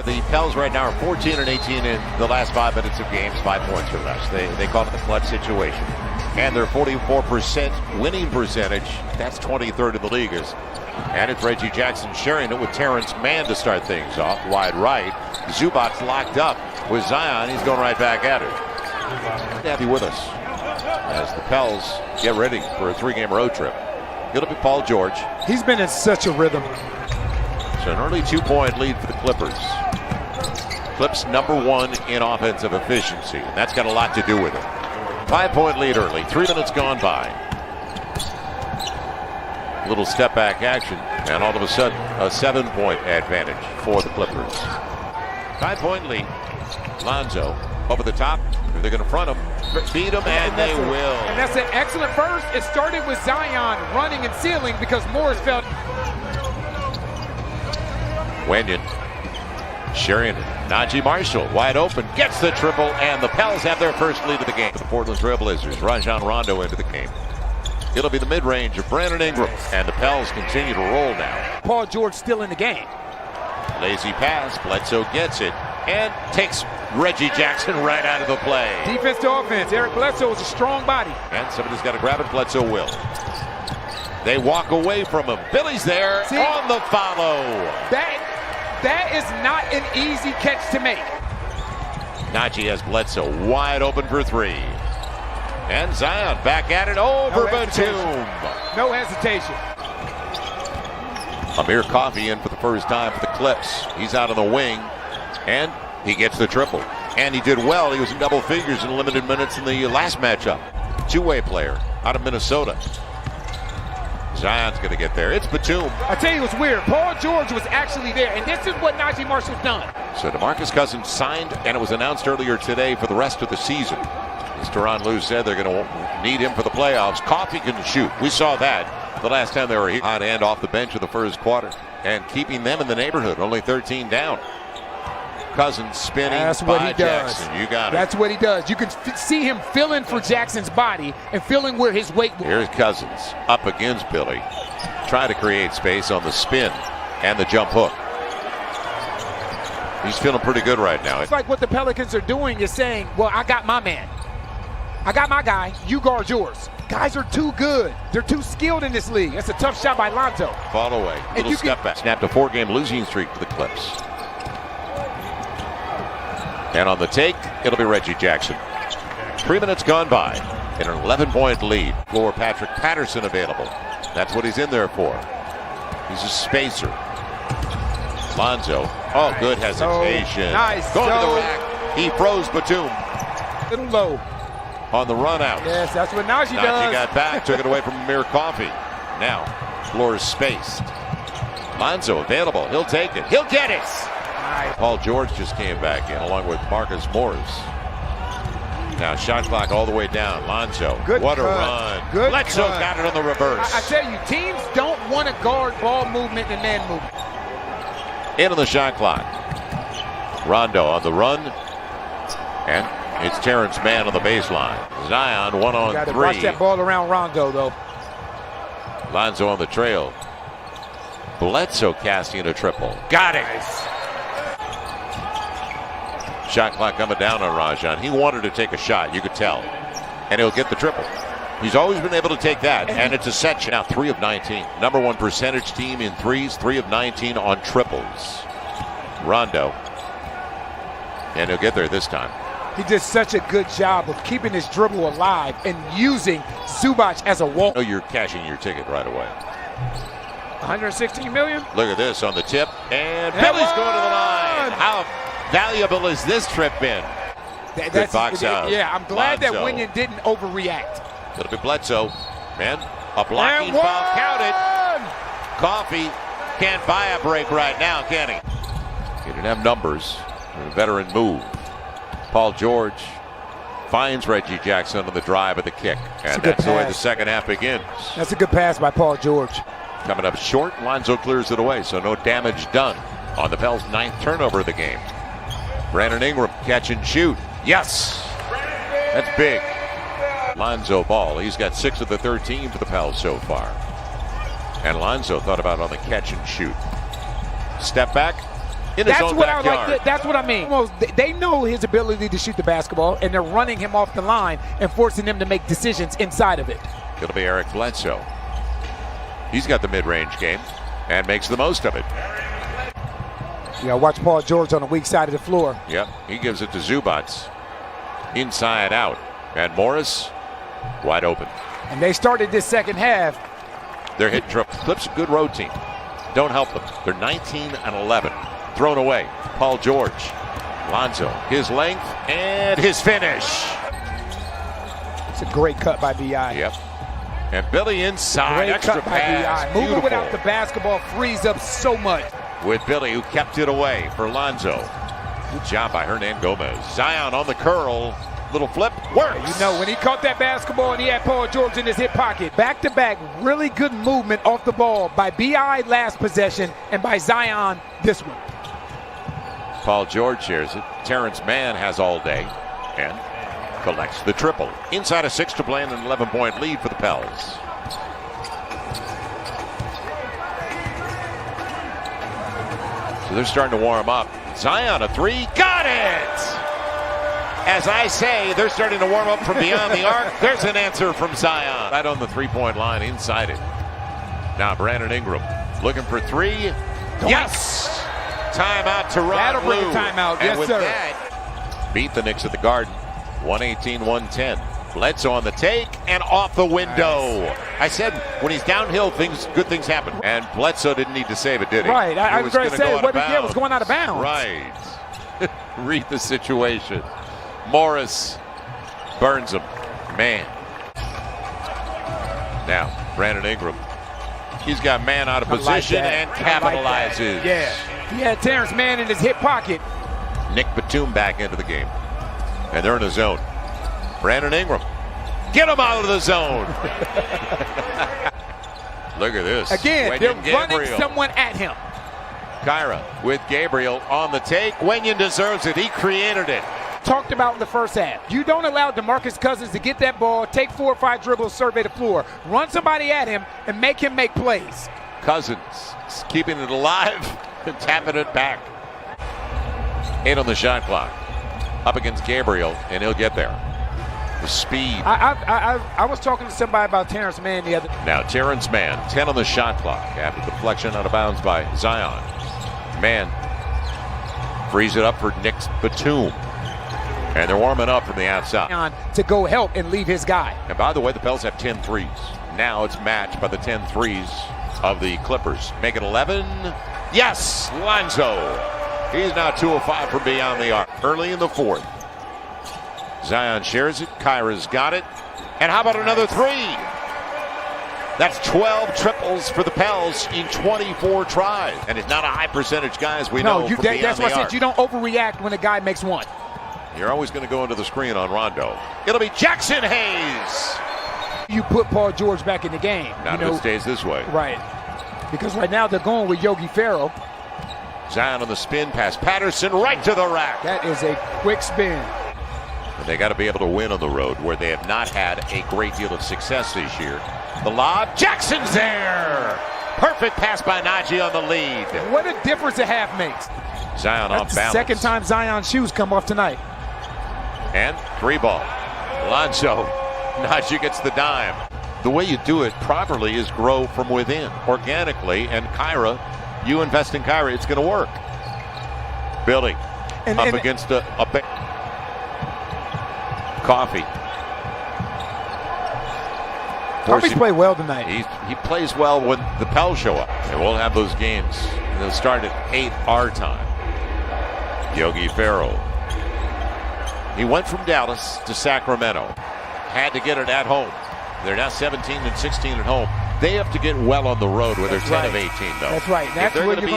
The Pels right now are 14 and 18 in the last 5 minutes of games, 5 points or less. They call it the clutch situation. And their 44% winning percentage, that's 23rd in the league. And it's Reggie Jackson sharing it with Terrence Mann to start things off. Wide right. Zubac's locked up with Zion. He's going right back at it. Happy with us as the Pels get ready for a 3-game road trip. It'll be Paul George. He's been in such a rhythm. So an early 2-point lead for the Clippers. Clips #1 in offensive efficiency, and that's got a lot to do with it. 5-point lead early, 3 minutes gone by. Little step back action, and all of a sudden a 7-point advantage for the Clippers. 5-point lead. Lonzo over the top. They're going to front him, beat him, and they will. And that's an excellent first. It started with Zion running and sealing because Morris felt. Wenyon sharing it. Najee Marshall wide open, gets the triple, and the Pels have their first lead of the game. The Portland Trail Blazers, Rajon Rondo into the game. It'll be the mid-range of Brandon Ingram, and the Pels continue to roll now. Paul George still in the game. Lazy pass, Bledsoe gets it, and takes Reggie Jackson right out of the play. Defense to offense. Eric Bledsoe is a strong body. And somebody's got to grab it. Bledsoe will. They walk away from him. Billy's there on the follow. That is not an easy catch to make. Najee has Bledsoe wide open for 3. And Zion back at it over Batum. No hesitation. Amir Coffey in for the first time for the Clips. He's out on the wing, and he gets the triple. And he did well. He was in double figures in limited minutes in the last matchup. Two-way player out of Minnesota. Zion's going to get there. It's Batum. I tell you what's weird. Paul George was actually there, and this is what Najee Marshall's done. So DeMarcus Cousins signed, and it was announced earlier today for the rest of the season. As Tyronn Lue said, they're going to need him for the playoffs. Coffey can shoot. We saw that the last time they were here. On and off the bench in the first quarter. And keeping them in the neighborhood. Only 13 down. Cousins spinning. That's what he does. Jackson. You got it. That's what he does. You can see him filling for Jackson's body and filling where his weight will. Here's Cousins up against Billy. Trying to create space on the spin and the jump hook. He's feeling pretty good right now. It's like what the Pelicans are doing is saying, well, I got my man. I got my guy. You guard yours. Guys are too good. They're too skilled in this league. That's a tough shot by Lonzo. Fall away. Little step back. Snapped a 4-game losing streak to the Clips. And on the take, it'll be Reggie Jackson. 3 minutes gone by in an 11-point lead. For Patrick Patterson available. That's what he's in there for. He's a spacer. Lonzo. Oh, good hesitation. Nice. Going to the rack. He froze Batum. Little low. On the run out. Yes, that's what Najee does. Najee got back, took it away from Amir Coffey. Now, floor is spaced. Lonzo available. He'll take it. He'll get it. Nice. Paul George just came back in along with Marcus Morris. Now shot clock all the way down. Lonzo. Good what cut. A run. Good Bledsoe cut. got it on the reverse. I tell you, teams don't want to guard ball movement and man movement. In on the shot clock. Rondo on the run. And it's Terrence Mann on the baseline. Zion 1-on-3. Got to watch that ball around Rondo, though. Lonzo on the trail. Bledsoe casting a triple. Got it. Nice. Shot clock coming down on Rajon. He wanted to take a shot, you could tell. And he'll get the triple. He's always been able to take that, and it's a set shot. Now 3 of 19. #1 percentage team in threes, 3 of 19 on triples. Rondo. And he'll get there this time. He did such a good job of keeping his dribble alive and using Zubac as a wall. Oh, you're cashing your ticket right away. 116 million? Look at this on the tip, and Billy's going to the line. How valuable has this trip been? Good box out. Yeah, I'm glad Lonzo. that Wenyon didn't overreact. It'll be Bledsoe. And a blocking foul counted. Coffey can't buy a break right now, can he? He didn't have numbers. A veteran move. Paul George finds Reggie Jackson on the drive of the kick. And that's the way the second half begins. That's a good pass by Paul George. Coming up short, Lonzo clears it away, so no damage done on the Pels' 9th turnover of the game. Brandon Ingram, catch and shoot. Yes! That's big. Lonzo ball. He's got 6 of the 13 for the Pels so far. And Lonzo thought about on the catch and shoot. Step back. in his own backyard. That's what I mean. Almost, they know his ability to shoot the basketball, and they're running him off the line and forcing him to make decisions inside of it. It'll be Eric Bledsoe. He's got the mid-range game and makes the most of it. Yeah, watch Paul George on the weak side of the floor. Yep, he gives it to Zubats. Inside out. And Morris wide open. And they started this second half. They're hitting triples. Clips a good road team. Don't help them. They're 19 and 11. Thrown away. Paul George. Lonzo. His length and his finish. It's a great cut by B.I. Yep. And Billy inside. Great Extra cut by pass. B.I. Moving without the basketball frees up so much. With Billy, who kept it away for Lonzo. Good job by Hernan Gomez. Zion on the curl. Little flip. Works. You know, when he caught that basketball and he had Paul George in his hip pocket. Back-to-back, really good movement off the ball by B.I. last possession and by Zion this one. Paul George shares it. Terrence Mann has all day and collects the triple. Inside of 6 to play and an 11-point lead for the Pels. So they're starting to warm up. Zion a 3. Got it! As I say, they're starting to warm up from beyond the arc. There's an answer from Zion. Right on the three-point line, inside it. Now Brandon Ingram looking for 3. Yes! Timeout to Ron That'll bring a Lue. timeout. And Yes, with sir. that, beat the Knicks at the Garden. 118-110. Bledsoe on the take and off the window. Nice. I said when he's downhill, good things happen. And Bledsoe didn't need to save it, did he? Right. I was going to say what he did was going out of bounds. Right. Read the situation. Morris burns him. Man. Now, Brandon Ingram. He's got man out of position and capitalizes. Yeah. He had Terrence Mann in his hip pocket. Nick Batum back into the game. And they're in the zone. Brandon Ingram. Get him out of the zone. Look at this. Again, Wenyen they're running someone at him. Kyra with Gabriel on the take. Wenyen deserves it. He created it. Talked about in the first half. You don't allow DeMarcus Cousins to get that ball, take 4 or 5 dribbles, survey the floor, run somebody at him, and make him make plays. Cousins keeping it alive and tapping it back. 8 on the shot clock. Up against Gabriel, and he'll get there. The speed. I was talking to somebody about Terrence Mann the other. Now Terrence Mann, 10 on the shot clock after deflection out of bounds by Zion. Mann frees it up for Nick Batum. And they're warming up from the outside. To go help and leave his guy. And by the way, the Pels have 10 threes. Now it's matched by the 10 threes of the Clippers. Make it 11. Yes, Lonzo. He's now 2 of 5 from beyond the arc. Early in the 4th. Zion shares it. Kyra's got it. And how about another 3? That's 12 triples for the Pels in 24 tries. And it's not a high percentage guy, as we know. That's why I said you don't overreact when a guy makes 1. You're always going to go into the screen on Rondo. It'll be Jackson Hayes. You put Paul George back in the game. Not if it stays this way. Right. Because right now they're going with Yogi Ferrell. Zion on the spin pass. Patterson right to the rack. That is a quick spin. But they got to be able to win on the road where they have not had a great deal of success this year. The lob. Jackson's there. Perfect pass by Najee on the lead. What a difference a half makes. Zion off balance. That's the second time Zion's shoes come off tonight. And 3 ball. Lonzo. Najee gets the dime. The way you do it properly is grow from within, organically. And Kyra, you invest in Kyra, it's going to work. Billy up against a Coffee. Coffee's played well tonight. He plays well when the Pels show up. And we'll have those games. And they'll start at 8 our time. Yogi Ferrell. He went from Dallas to Sacramento. Had to get it at home. They're now 17 and 16 at home. They have to get well on the road where they're 10 of 18, though. That's right. That's where you're going to